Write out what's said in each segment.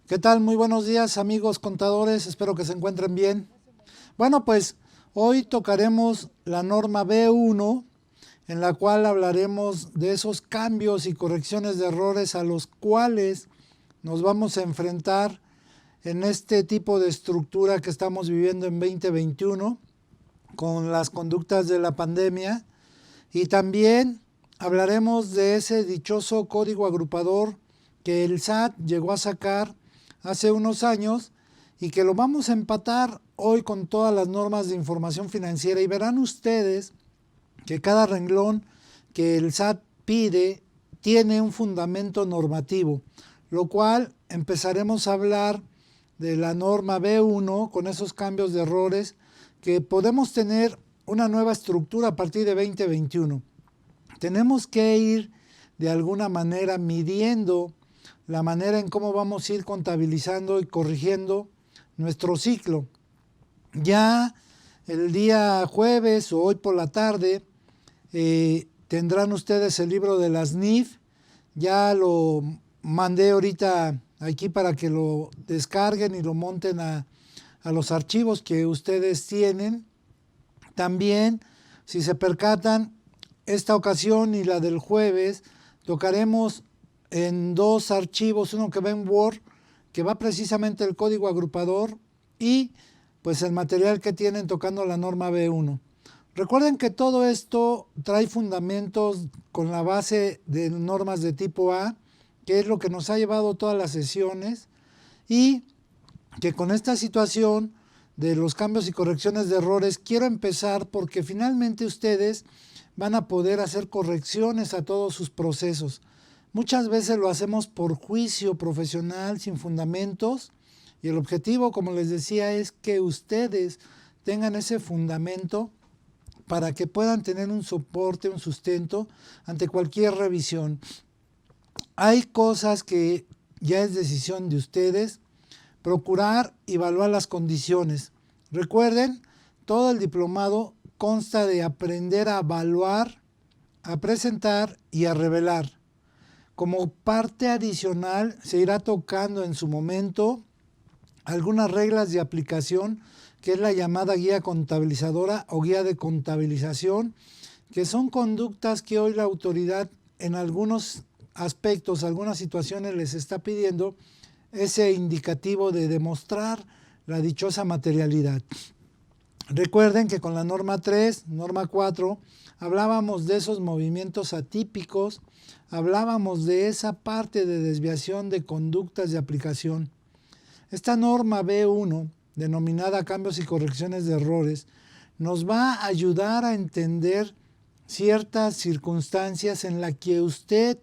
¿Qué tal? Muy buenos días, amigos contadores, espero que se encuentren bien. Bueno, pues hoy tocaremos la norma B1, en la cual hablaremos de esos cambios y correcciones de errores a los cuales nos vamos a enfrentar en este tipo de estructura que estamos viviendo en 2021 con las conductas de la pandemia, y también hablaremos de ese dichoso código agrupador que el SAT llegó a sacar hace unos años y que lo vamos a empatar hoy con todas las normas de información financiera, y verán ustedes que cada renglón que el SAT pide tiene un fundamento normativo, lo cual empezaremos a hablar de la norma B1 con esos cambios de errores que podemos tener una nueva estructura a partir de 2021. Tenemos que ir de alguna manera midiendo la manera en cómo vamos a ir contabilizando y corrigiendo nuestro ciclo. Ya el día jueves o hoy por la tarde tendrán ustedes el libro de las NIF. Ya lo mandé ahorita aquí para que lo descarguen y lo monten a los archivos que ustedes tienen. También, si se percatan, esta ocasión y la del jueves tocaremos en dos archivos, uno que va en Word, que va precisamente el código agrupador, y pues el material que tienen tocando la norma B1. Recuerden que todo esto trae fundamentos con la base de normas de tipo A, que es lo que nos ha llevado todas las sesiones, y que con esta situación de los cambios y correcciones de errores quiero empezar porque finalmente ustedes van a poder hacer correcciones a todos sus procesos. Muchas veces lo hacemos por juicio profesional sin fundamentos, y el objetivo, como les decía, es que ustedes tengan ese fundamento para que puedan tener un soporte, un sustento ante cualquier revisión. Hay cosas que ya es decisión de ustedes. Procurar evaluar las condiciones. Recuerden, todo el diplomado consta de aprender a evaluar, a presentar y a revelar. Como parte adicional se irá tocando en su momento algunas reglas de aplicación, que es la llamada guía contabilizadora o guía de contabilización, que son conductas que hoy la autoridad en algunos aspectos, algunas situaciones les está pidiendo ese indicativo de demostrar la dichosa materialidad. Recuerden que con la norma 3, norma 4, hablábamos de esos movimientos atípicos, hablábamos de esa parte de desviación de conductas de aplicación. Esta norma B1, denominada cambios y correcciones de errores, nos va a ayudar a entender ciertas circunstancias en las que usted,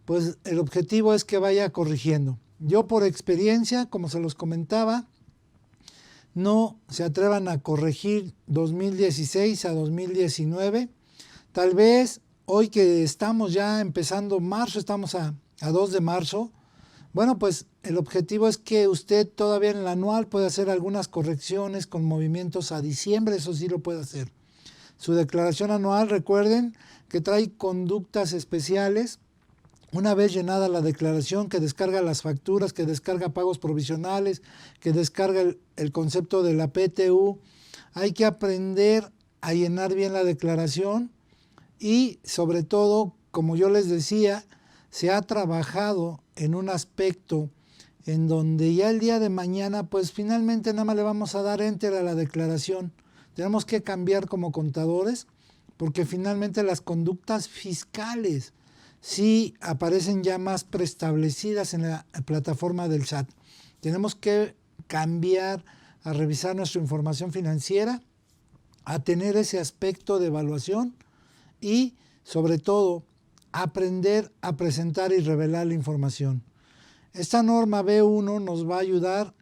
pues el objetivo es que vaya corrigiendo. Yo por experiencia, como se los comentaba, no se atrevan a corregir 2016 a 2019. Tal vez hoy que estamos ya empezando marzo, estamos a 2 de marzo, bueno, pues el objetivo es que usted todavía en el anual puede hacer algunas correcciones con movimientos a diciembre, eso sí lo puede hacer. Su declaración anual, recuerden que trae conductas especiales. Una vez llenada la declaración, que descarga las facturas, que descarga pagos provisionales, que descarga el concepto de la PTU, hay que aprender a llenar bien la declaración y sobre todo, como yo les decía, se ha trabajado en un aspecto en donde ya el día de mañana, pues finalmente nada más le vamos a dar enter a la declaración. Tenemos que cambiar como contadores porque finalmente las conductas fiscales sí aparecen ya más preestablecidas en la plataforma del SAT. Tenemos que cambiar a revisar nuestra información financiera, a tener ese aspecto de evaluación y, sobre todo, aprender a presentar y revelar la información. Esta norma B1 nos va a ayudar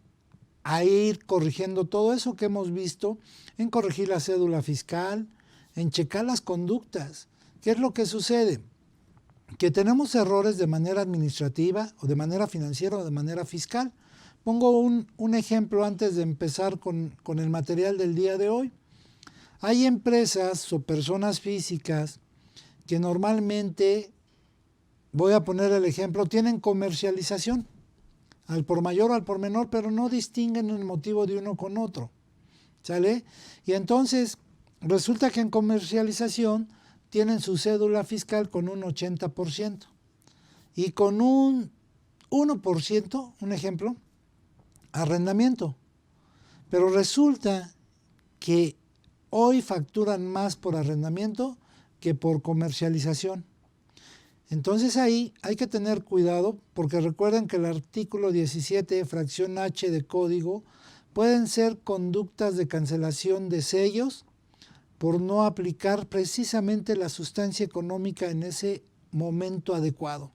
a ir corrigiendo todo eso que hemos visto, en corregir la cédula fiscal, en checar las conductas. ¿Qué es lo que sucede? Que tenemos errores de manera administrativa o de manera financiera o de manera fiscal. Pongo un ejemplo antes de empezar con el material del día de hoy. Hay empresas o personas físicas que normalmente, voy a poner el ejemplo, tienen comercialización. al por mayor o al por menor, pero no distinguen el motivo de uno con otro, ¿sale? Y entonces resulta que en comercialización tienen su cédula fiscal con un 80% y con un 1%, un ejemplo, arrendamiento. Pero resulta que hoy facturan más por arrendamiento que por comercialización. Entonces ahí hay que tener cuidado porque recuerden que el artículo 17, fracción H de código, pueden ser conductas de cancelación de sellos por no aplicar precisamente la sustancia económica en ese momento adecuado.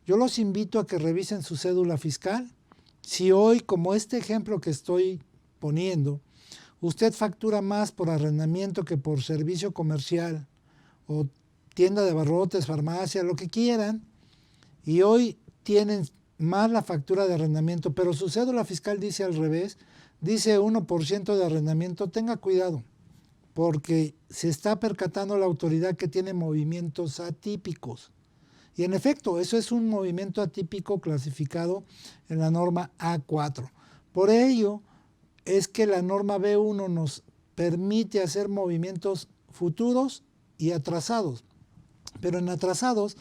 Yo los invito a que revisen su cédula fiscal. Si hoy, como este ejemplo que estoy poniendo, usted factura más por arrendamiento que por servicio comercial o tienda de abarrotes, farmacia, lo que quieran, y hoy tienen más la factura de arrendamiento, pero su cédula fiscal dice al revés, dice 1% de arrendamiento, tenga cuidado, porque se está percatando la autoridad que tiene movimientos atípicos. Y en efecto, eso es un movimiento atípico clasificado en la norma A4. Por ello es que la norma B1 nos permite hacer movimientos futuros y atrasados. Pero en atrasados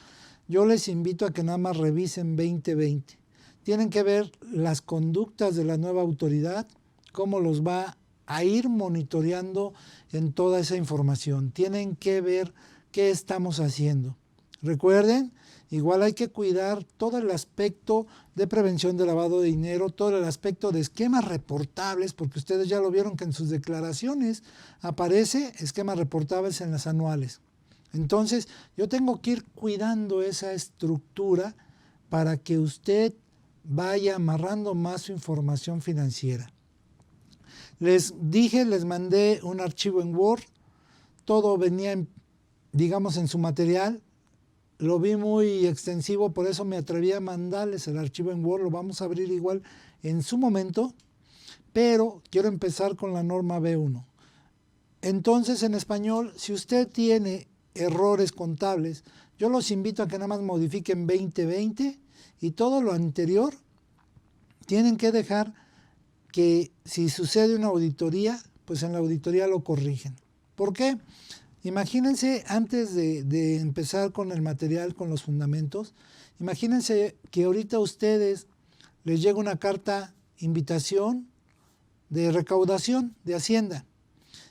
yo les invito a que nada más revisen 2020. Tienen que ver las conductas de la nueva autoridad, cómo los va a ir monitoreando en toda esa información. Tienen que ver qué estamos haciendo. Recuerden, igual hay que cuidar todo el aspecto de prevención de lavado de dinero, todo el aspecto de esquemas reportables, porque ustedes ya lo vieron que en sus declaraciones aparece esquemas reportables en las anuales. Entonces, yo tengo que ir cuidando esa estructura para que usted vaya amarrando más su información financiera. Les dije, les mandé un archivo en Word, todo venía, digamos, en su material. Lo vi muy extensivo, por eso me atreví a mandarles el archivo en Word. Lo vamos a abrir igual en su momento, pero quiero empezar con la norma B1. Entonces, en español, si usted tiene errores contables, yo los invito a que nada más modifiquen 2020 y todo lo anterior tienen que dejar que si sucede una auditoría, pues en la auditoría lo corrigen. ¿Por qué? Imagínense, antes de empezar con el material, con los fundamentos, imagínense que ahorita a ustedes les llega una carta invitación de recaudación de Hacienda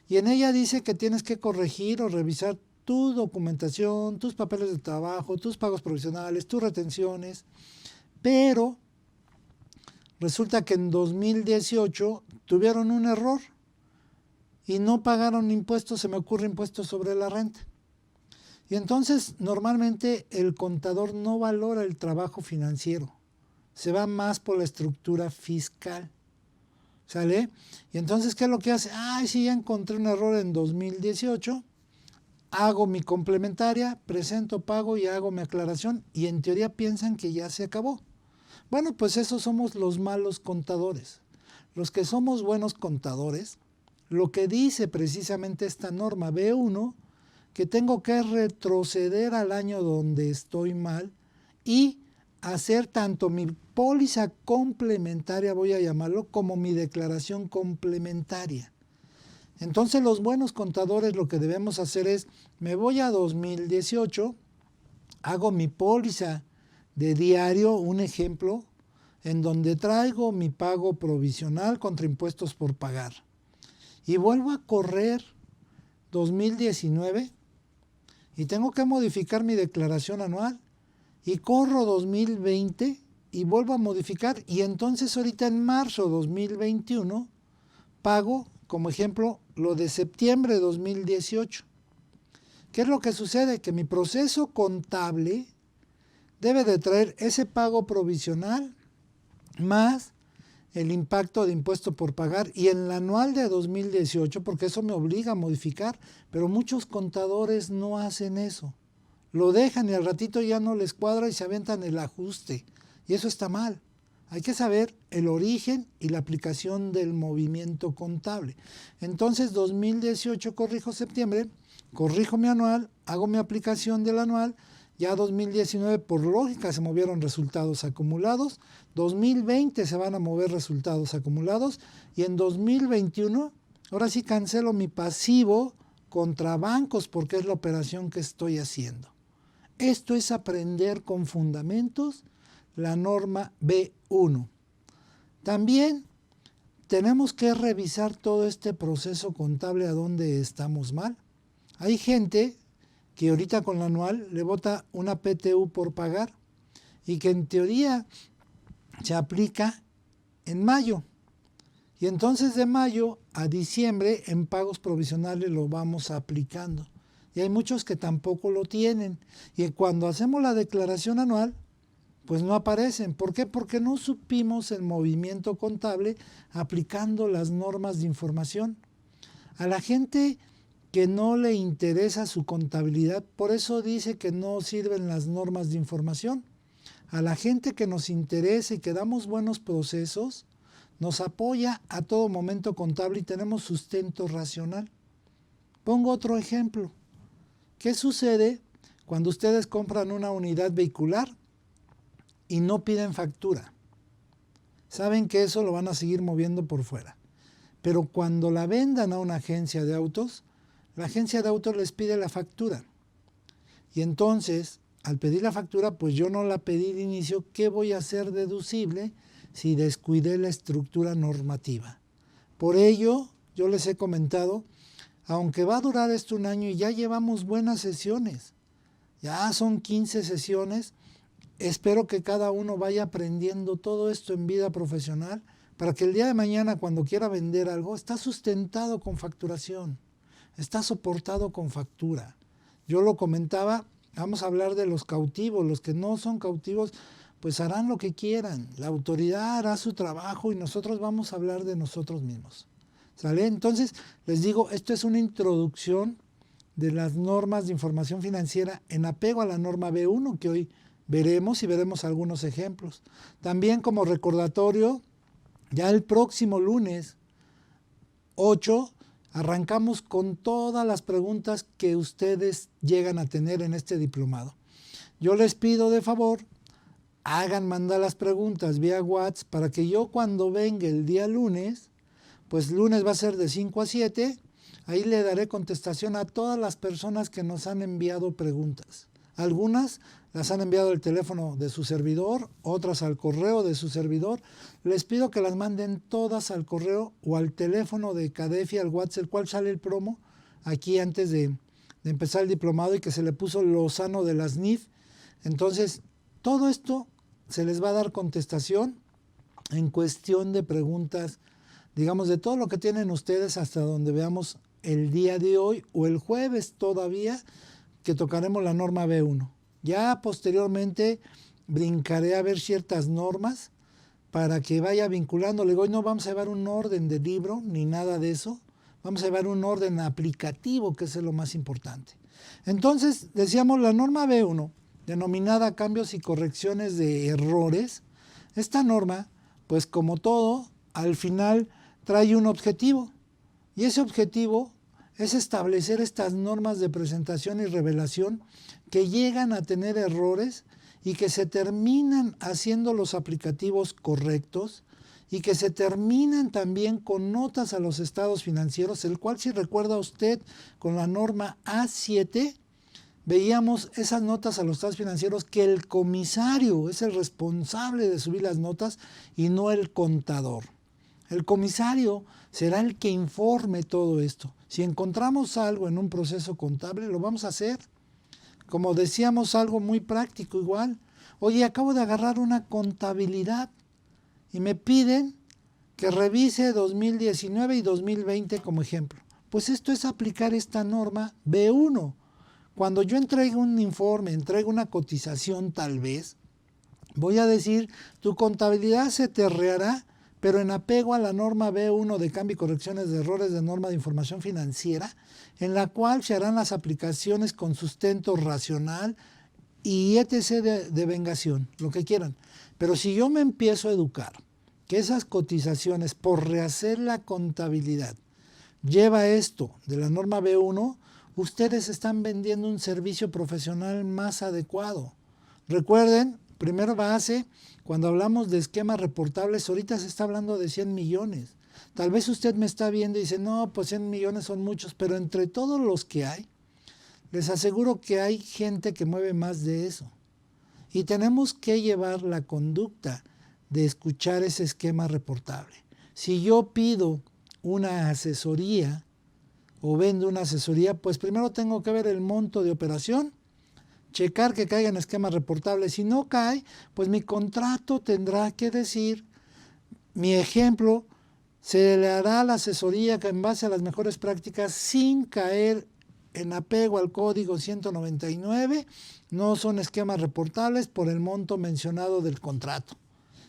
y en ella dice que tienes que corregir o revisar tu documentación, tus papeles de trabajo, tus pagos provisionales, tus retenciones, pero resulta que en 2018 tuvieron un error y no pagaron impuestos, se me ocurre impuestos sobre la renta. Y entonces normalmente el contador no valora el trabajo financiero, se va más por la estructura fiscal, ¿sale? Y entonces, ¿qué es lo que hace? Ay, sí, ya encontré un error en 2018, hago mi complementaria, presento pago y hago mi aclaración y en teoría piensan que ya se acabó. Bueno, pues esos somos los malos contadores. Los que somos buenos contadores, lo que dice precisamente esta norma B1, que tengo que retroceder al año donde estoy mal y hacer tanto mi póliza complementaria, voy a llamarlo, como mi declaración complementaria. Entonces los buenos contadores lo que debemos hacer es, me voy a 2018, hago mi póliza de diario, un ejemplo, en donde traigo mi pago provisional contra impuestos por pagar. Y vuelvo a correr 2019 y tengo que modificar mi declaración anual y corro 2020 y vuelvo a modificar y entonces ahorita en marzo 2021 pago, como ejemplo, lo de septiembre de 2018. ¿Qué es lo que sucede? Que mi proceso contable debe de traer ese pago provisional más el impacto de impuesto por pagar y en el anual de 2018, porque eso me obliga a modificar, pero muchos contadores no hacen eso. Lo dejan y al ratito ya no les cuadra y se aventan el ajuste. Y eso está mal. Hay que saber el origen y la aplicación del movimiento contable. Entonces, 2018 corrijo septiembre, corrijo mi anual, hago mi aplicación del anual Ya 2019 por lógica se movieron resultados acumulados, 2020 se van a mover resultados acumulados y en 2021 ahora sí cancelo mi pasivo contra bancos porque es la operación que estoy haciendo. Esto es aprender con fundamentos la norma B1. También tenemos que revisar todo este proceso contable a dónde estamos mal. Hay gente que ahorita con la anual le bota una PTU por pagar y que en teoría se aplica en mayo. Y entonces de mayo a diciembre en pagos provisionales lo vamos aplicando. Y hay muchos que tampoco lo tienen. Y cuando hacemos la declaración anual, pues no aparecen. ¿Por qué? Porque no supimos el movimiento contable aplicando las normas de información. A la gente que no le interesa su contabilidad, por eso dice que no sirven las normas de información. A la gente que nos interesa y que damos buenos procesos, nos apoya a todo momento contable y tenemos sustento racional. Pongo otro ejemplo. ¿Qué sucede cuando ustedes compran una unidad vehicular y no piden factura? Saben que eso lo van a seguir moviendo por fuera. Pero cuando la vendan a una agencia de autos, la agencia de autos les pide la factura. Y entonces, al pedir la factura, pues yo no la pedí de inicio, ¿qué voy a hacer deducible si descuidé la estructura normativa? Por ello, yo les he comentado, aunque va a durar esto un año y ya llevamos buenas sesiones, ya son 15 sesiones, espero que cada uno vaya aprendiendo todo esto en vida profesional para que el día de mañana cuando quiera vender algo, está sustentado con facturación, está soportado con factura. Yo lo comentaba, vamos a hablar de los cautivos, los que no son cautivos, pues harán lo que quieran, la autoridad hará su trabajo y nosotros vamos a hablar de nosotros mismos. ¿Sale? Entonces, les digo, esto es una introducción de las normas de información financiera en apego a la norma B1 que hoy veremos y veremos algunos ejemplos. También como recordatorio, ya el próximo lunes 8 arrancamos con todas las preguntas que ustedes llegan a tener en este diplomado. Yo les pido de favor, hagan mandar las preguntas vía WhatsApp para que yo cuando venga el día lunes, pues lunes va a ser de 5 a 7, ahí le daré contestación a todas las personas que nos han enviado preguntas. Algunas las han enviado al teléfono de su servidor, otras al correo de su servidor. Les pido que las manden todas al correo o al teléfono de CADEFI, al WhatsApp, el cual sale el promo, aquí antes de empezar el diplomado y que se le puso Lozano de las NIF. Entonces, todo esto se les va a dar contestación en cuestión de preguntas, digamos, de todo lo que tienen ustedes hasta donde veamos el día de hoy o el jueves todavía, que tocaremos la norma B1. Ya posteriormente brincaré a ver ciertas normas para que vaya vinculándole. Hoy no vamos a llevar un orden de libro ni nada de eso. Vamos a llevar un orden aplicativo, que es lo más importante. Entonces, decíamos la norma B1, denominada cambios y correcciones de errores. Esta norma, pues como todo, al final trae un objetivo. Y ese objetivo es establecer estas normas de presentación y revelación que llegan a tener errores y que se terminan haciendo los aplicativos correctos y que se terminan también con notas a los estados financieros, el cual, si recuerda usted, con la norma A7, veíamos esas notas a los estados financieros que el comisario es el responsable de subir las notas y no el contador. El comisario será el que informe todo esto. Si encontramos algo en un proceso contable, lo vamos a hacer. Como decíamos, algo muy práctico igual. Oye, acabo de agarrar una contabilidad y me piden que revise 2019 y 2020 como ejemplo. Pues esto es aplicar esta norma B1. Cuando yo entregue un informe, entregue una cotización tal vez, voy a decir, tu contabilidad se terreará, pero en apego a la norma B1 de cambio y correcciones de errores de norma de información financiera, en la cual se harán las aplicaciones con sustento racional y etc. de vengación, lo que quieran. Pero si yo me empiezo a educar que esas cotizaciones por rehacer la contabilidad lleva esto de la norma B1, ustedes están vendiendo un servicio profesional más adecuado. Recuerden, primera base, cuando hablamos de esquemas reportables, ahorita se está hablando de 100 millones. Tal vez usted me está viendo y dice, no, pues 100 millones son muchos, pero entre todos los que hay, les aseguro que hay gente que mueve más de eso. Y tenemos que llevar la conducta de escuchar ese esquema reportable. Si yo pido una asesoría o vendo una asesoría, pues primero tengo que ver el monto de operación, checar que caiga en esquema reportable. Si no cae, pues mi contrato tendrá que decir, mi ejemplo, se le hará la asesoría que en base a las mejores prácticas sin caer en apego al código 199, no son esquemas reportables por el monto mencionado del contrato.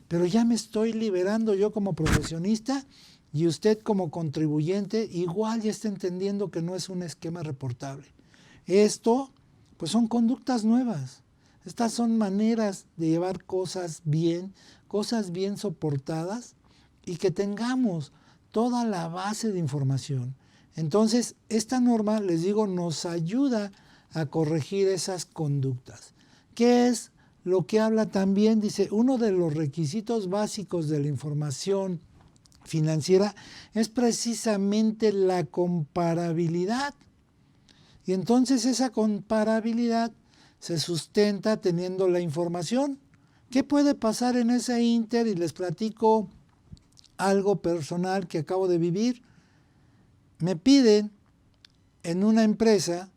Pero ya me estoy liberando yo como profesionista y usted como contribuyente igual ya está entendiendo que no es un esquema reportable. Esto pues son conductas nuevas. Estas son maneras de llevar cosas bien soportadas y que tengamos toda la base de información. Entonces, esta norma, les digo, nos ayuda a corregir esas conductas. ¿Qué es lo que habla también? Dice, uno de los requisitos básicos de la información financiera es precisamente la comparabilidad. Y entonces esa comparabilidad se sustenta teniendo la información. ¿Qué puede pasar en ese ínter? Y les platico algo personal que acabo de vivir. Me piden en una empresa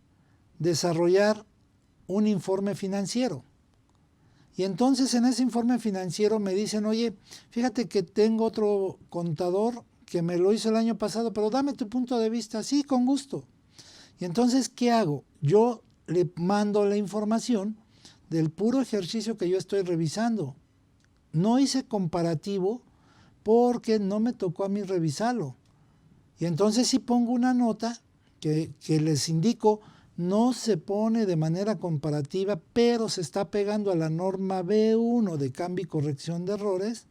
desarrollar un informe financiero. Y entonces en ese informe financiero me dicen, oye, fíjate que tengo otro contador que me lo hizo el año pasado, pero dame tu punto de vista. Sí, con gusto. Y entonces, ¿qué hago? Yo le mando la información del puro ejercicio que yo estoy revisando. No hice comparativo porque no me tocó a mí revisarlo. Y entonces sí pongo una nota que les indico, no se pone de manera comparativa, pero se está pegando a la norma B1 de cambio y corrección de errores,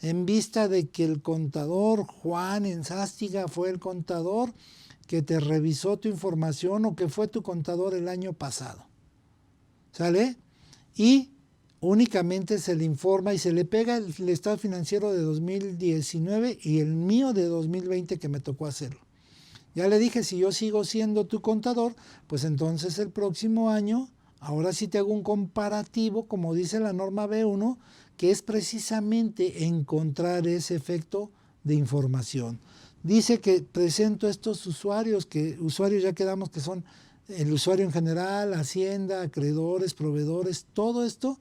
en vista de que el contador Juan Enzástiga fue el contador que te revisó tu información o que fue tu contador el año pasado. ¿Sale? Y únicamente se le informa y se le pega el estado financiero de 2019 y el mío de 2020 que me tocó hacerlo. Ya le dije, si yo sigo siendo tu contador, pues entonces el próximo año, ahora sí te hago un comparativo, como dice la norma B1, que es precisamente encontrar ese efecto de información. Dice que presento estos usuarios, que usuarios ya quedamos que son el usuario en general, Hacienda, acreedores, proveedores, todo esto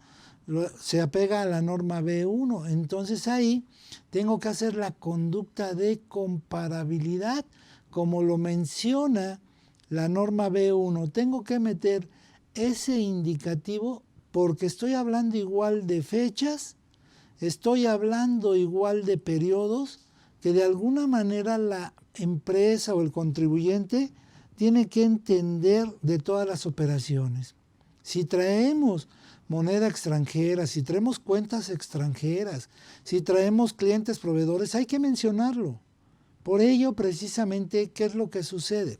se apega a la norma B1. Entonces ahí tengo que hacer la conducta de comparabilidad, como lo menciona la norma B1. Tengo que meter ese indicativo porque estoy hablando igual de fechas, estoy hablando igual de periodos, que de alguna manera la empresa o el contribuyente tiene que entender de todas las operaciones. Si traemos moneda extranjera, si traemos cuentas extranjeras, si traemos clientes proveedores, hay que mencionarlo. Por ello, precisamente, ¿qué es lo que sucede?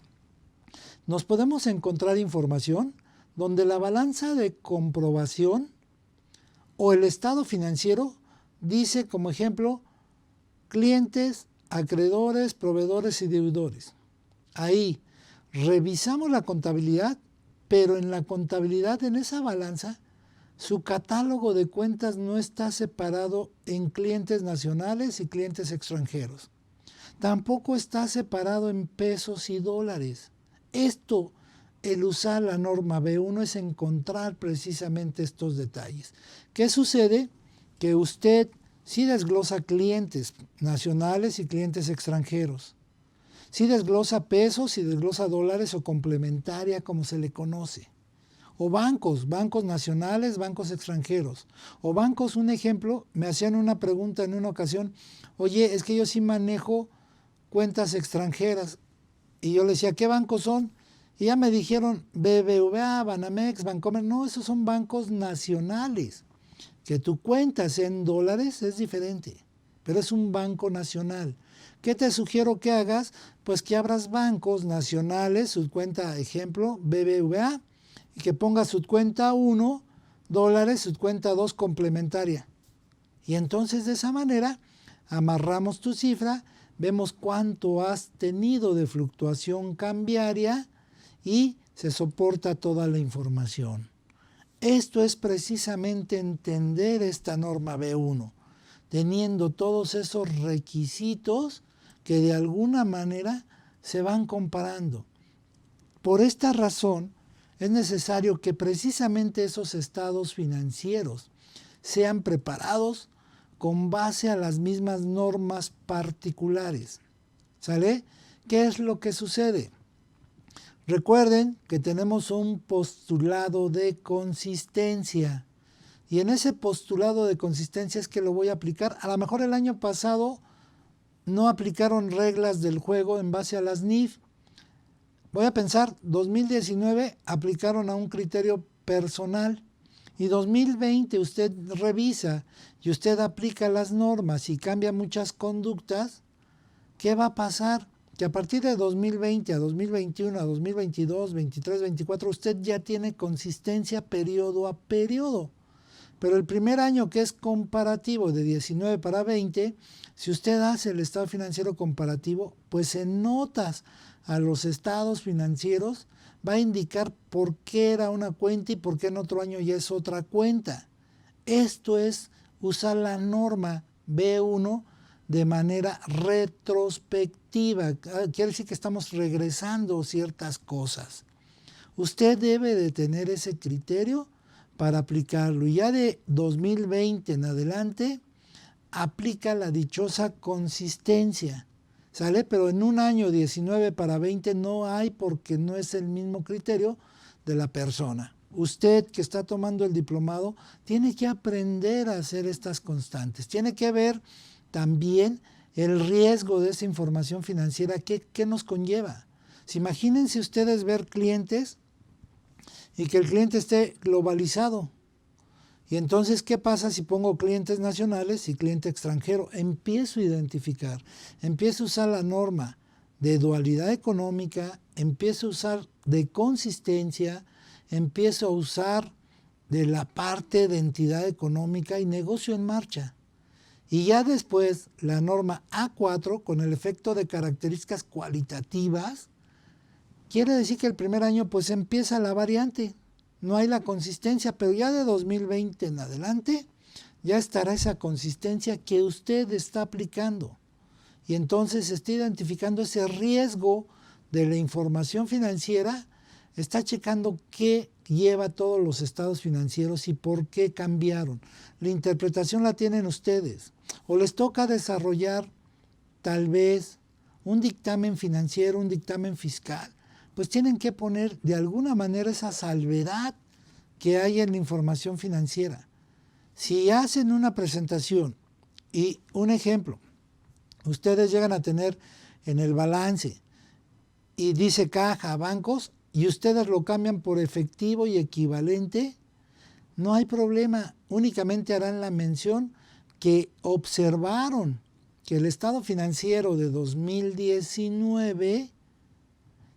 Nos podemos encontrar información donde la balanza de comprobación o el estado financiero dice, como ejemplo, clientes, acreedores, proveedores y deudores. Ahí revisamos la contabilidad, pero en la contabilidad, en esa balanza, su catálogo de cuentas no está separado en clientes nacionales y clientes extranjeros. Tampoco está separado en pesos y dólares. Esto, el usar la norma B1 es encontrar precisamente estos detalles. ¿Qué sucede? Que usted sí desglosa clientes nacionales y clientes extranjeros. Sí desglosa pesos y desglosa dólares o complementaria, como se le conoce. O bancos nacionales, bancos extranjeros. O bancos, un ejemplo, me hacían una pregunta en una ocasión, oye, es que yo sí manejo cuentas extranjeras. Y yo le decía, ¿qué bancos son? Y ya me dijeron, BBVA, Banamex, Bancomer. No, esos son bancos nacionales. Que tu cuenta sea en dólares es diferente. pero es un banco nacional. ¿Qué te sugiero que hagas? Pues que abras bancos nacionales, su cuenta, ejemplo, BBVA, y que pongas su cuenta 1, dólares, su cuenta 2, complementaria. Y entonces de esa manera amarramos tu cifra, vemos cuánto has tenido de fluctuación cambiaria y se soporta toda la información. Esto es precisamente entender esta norma B1, teniendo todos esos requisitos que de alguna manera se van comparando. Por esta razón es necesario que precisamente esos estados financieros sean preparados con base a las mismas normas particulares. ¿Sale? ¿Qué es lo que sucede? Recuerden que tenemos un postulado de consistencia. Y en ese postulado de consistencia es que lo voy a aplicar. A lo mejor el año pasado no aplicaron reglas del juego en base a las NIF. Voy a pensar, 2019 aplicaron a un criterio personal. Y 2020 usted revisa y usted aplica las normas y cambia muchas conductas. ¿Qué va a pasar? Que a partir de 2020 a 2021, a 2022, 23, 24, usted ya tiene consistencia periodo a periodo. Pero el primer año, que es comparativo de 19 para 20, si usted hace el estado financiero comparativo, pues en notas a los estados financieros va a indicar por qué era una cuenta y por qué en otro año ya es otra cuenta. Esto es usar la norma B1 de manera retrospectiva. Quiere decir que estamos regresando ciertas cosas. Usted debe de tener ese criterio para aplicarlo. Y ya de 2020 en adelante, aplica la dichosa consistencia. ¿Sale? Pero en un año 19 para 20 no hay, porque no es el mismo criterio de la persona. Usted que está tomando el diplomado tiene que aprender a hacer estas constantes. Tiene que ver también el riesgo de esa información financiera, ¿qué nos conlleva? Si imagínense ustedes ver clientes y que el cliente esté globalizado. Y entonces, ¿qué pasa si pongo clientes nacionales y cliente extranjero? Empiezo a identificar, empiezo a usar la norma de dualidad económica, empiezo a usar de consistencia, empiezo a usar de la parte de entidad económica y negocio en marcha. Y ya después la norma A4 con el efecto de características cualitativas, quiere decir que el primer año pues empieza la variante, no hay la consistencia, pero ya de 2020 en adelante ya estará esa consistencia que usted está aplicando. Y entonces está identificando ese riesgo de la información financiera, está checando qué lleva todos los estados financieros y por qué cambiaron. La interpretación la tienen ustedes. O les toca desarrollar tal vez un dictamen financiero, un dictamen fiscal, pues tienen que poner de alguna manera esa salvedad que hay en la información financiera. Si hacen una presentación y un ejemplo, ustedes llegan a tener en el balance y dice caja, bancos, y ustedes lo cambian por efectivo y equivalente, no hay problema, únicamente harán la mención que observaron que el estado financiero de 2019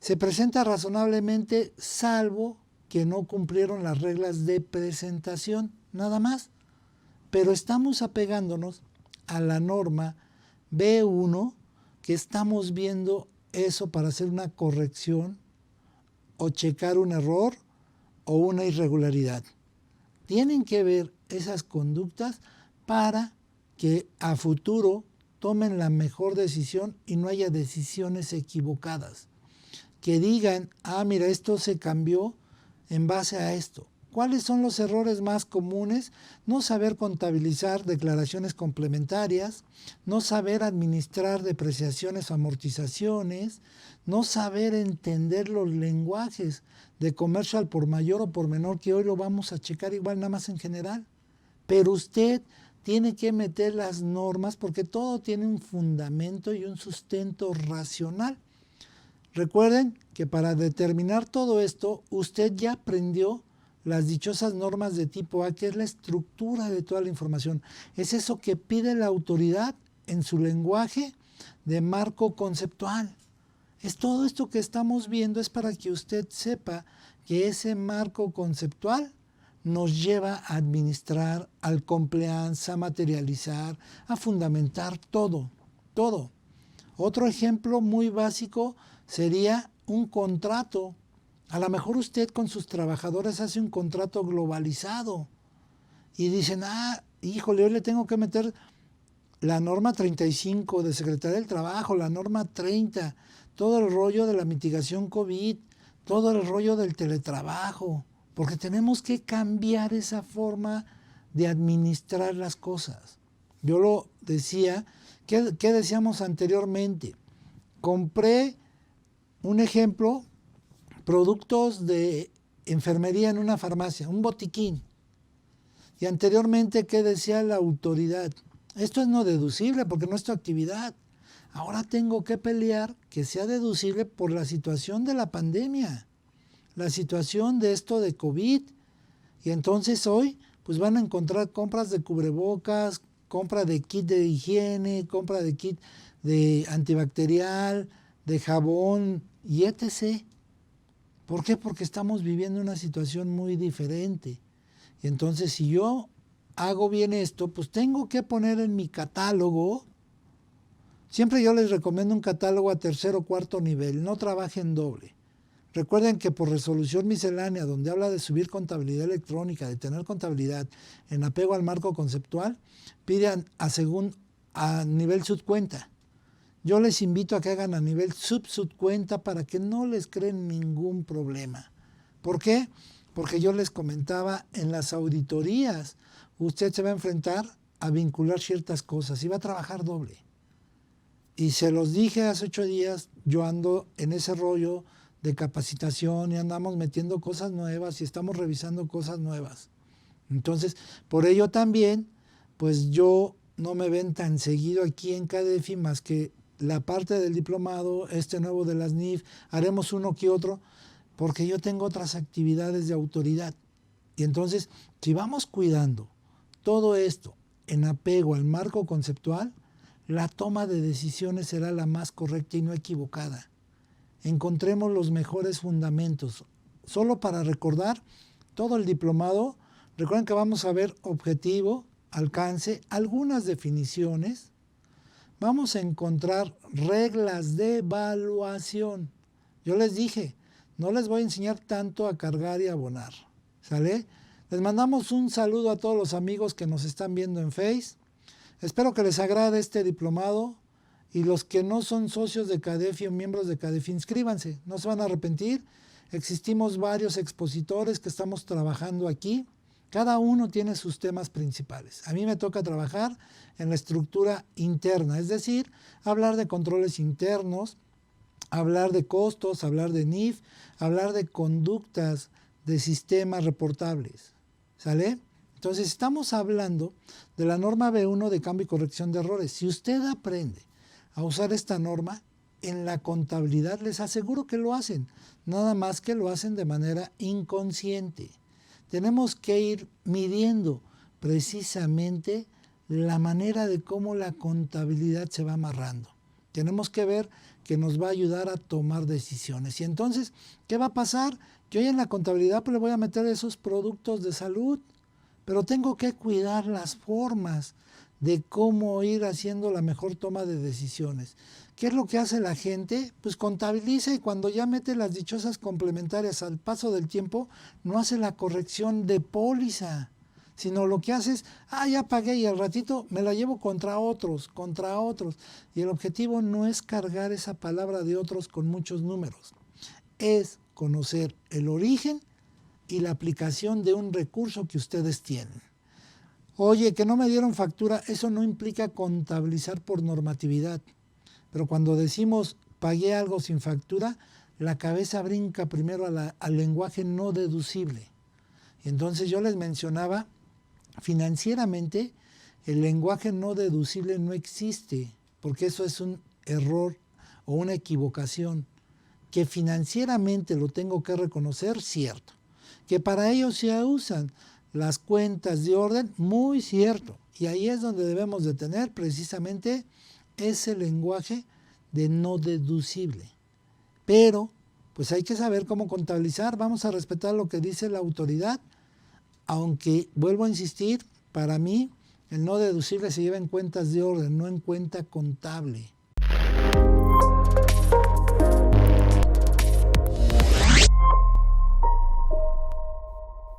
se presenta razonablemente, salvo que no cumplieron las reglas de presentación, nada más. Pero estamos apegándonos a la norma B1, que estamos viendo eso para hacer una corrección o checar un error o una irregularidad. Tienen que ver esas conductas para que a futuro tomen la mejor decisión y no haya decisiones equivocadas. Que digan, mira, esto se cambió en base a esto. ¿Cuáles son los errores más comunes? No saber contabilizar declaraciones complementarias, no saber administrar depreciaciones o amortizaciones, no saber entender los lenguajes de comercio al por mayor o por menor, que hoy lo vamos a checar igual nada más en general. Pero usted tiene que meter las normas porque todo tiene un fundamento y un sustento racional. Recuerden que para determinar todo esto, usted ya aprendió las dichosas normas de tipo A, que es la estructura de toda la información. Es eso que pide la autoridad en su lenguaje de marco conceptual. Es todo esto que estamos viendo es para que usted sepa que ese marco conceptual nos lleva a administrar, al compliance, a materializar, a fundamentar todo, todo. Otro ejemplo muy básico sería un contrato. A lo mejor usted con sus trabajadores hace un contrato globalizado y dicen, híjole, hoy le tengo que meter la norma 35 de Secretaría del Trabajo, la norma 30, todo el rollo de la mitigación COVID, todo el rollo del teletrabajo, porque tenemos que cambiar esa forma de administrar las cosas. Yo lo decía, ¿qué decíamos anteriormente? Compré, un ejemplo, productos de enfermería en una farmacia, un botiquín. Y anteriormente, ¿qué decía la autoridad? Esto es no deducible porque no es tu actividad. Ahora tengo que pelear que sea deducible por la situación de la pandemia, la situación de esto de COVID. Y entonces hoy pues van a encontrar compras de cubrebocas, compra de kit de higiene, compra de kit de antibacterial, de jabón y etc. ¿Por qué? Porque estamos viviendo una situación muy diferente. Y entonces si yo hago bien esto, pues tengo que poner en mi catálogo. Siempre yo les recomiendo un catálogo a tercer o cuarto nivel, no trabajen doble. Recuerden que por resolución miscelánea, donde habla de subir contabilidad electrónica, de tener contabilidad en apego al marco conceptual, pidan a nivel subcuenta. Yo les invito a que hagan a nivel subcuenta para que no les creen ningún problema. ¿Por qué? Porque yo les comentaba, en las auditorías, usted se va a enfrentar a vincular ciertas cosas y va a trabajar doble. Y se los dije hace 8 días, yo ando en ese rollo de capacitación y andamos metiendo cosas nuevas y estamos revisando cosas nuevas. Entonces, por ello también, pues yo no me ven tan seguido aquí en CADEFI más que la parte del diplomado, este nuevo de las NIF, haremos uno que otro, porque yo tengo otras actividades de autoridad. Y entonces, si vamos cuidando todo esto en apego al marco conceptual, la toma de decisiones será la más correcta y no equivocada. Encontremos los mejores fundamentos. Solo para recordar todo el diplomado, recuerden que vamos a ver objetivo, alcance, algunas definiciones. Vamos a encontrar reglas de evaluación. Yo les dije, no les voy a enseñar tanto a cargar y abonar. ¿Sale? Les mandamos un saludo a todos los amigos que nos están viendo en Face. Espero que les agrade este diplomado y los que no son socios de CADEFI o miembros de CADEFI, inscríbanse, no se van a arrepentir. Existimos varios expositores que estamos trabajando aquí. Cada uno tiene sus temas principales. A mí me toca trabajar en la estructura interna, es decir, hablar de controles internos, hablar de costos, hablar de NIF, hablar de conductas de sistemas reportables. ¿Sale? Entonces estamos hablando de la norma B1 de cambio y corrección de errores. Si usted aprende a usar esta norma, en la contabilidad les aseguro que lo hacen, nada más que lo hacen de manera inconsciente. Tenemos que ir midiendo precisamente la manera de cómo la contabilidad se va amarrando. Tenemos que ver que nos va a ayudar a tomar decisiones. Y entonces, ¿qué va a pasar? Que hoy en la contabilidad pues, le voy a meter esos productos de salud, pero tengo que cuidar las formas de cómo ir haciendo la mejor toma de decisiones. ¿Qué es lo que hace la gente? Pues contabiliza y cuando ya mete las dichosas complementarias al paso del tiempo, no hace la corrección de póliza, sino lo que hace es, ya pagué y al ratito me la llevo contra otros. Y el objetivo no es cargar esa palabra de otros con muchos números, es conocer el origen y la aplicación de un recurso que ustedes tienen. Oye, que no me dieron factura, eso no implica contabilizar por normatividad. Pero cuando decimos pagué algo sin factura, la cabeza brinca primero al lenguaje no deducible. Y entonces yo les mencionaba, financieramente el lenguaje no deducible no existe, porque eso es un error o una equivocación. Que financieramente lo tengo que reconocer, cierto. Que para ello se usan las cuentas de orden, muy cierto. Y ahí es donde debemos de tener precisamente ese lenguaje de no deducible. Pero pues hay que saber cómo contabilizar, vamos a respetar lo que dice la autoridad, aunque vuelvo a insistir, para mí el no deducible se lleva en cuentas de orden, no en cuenta contable.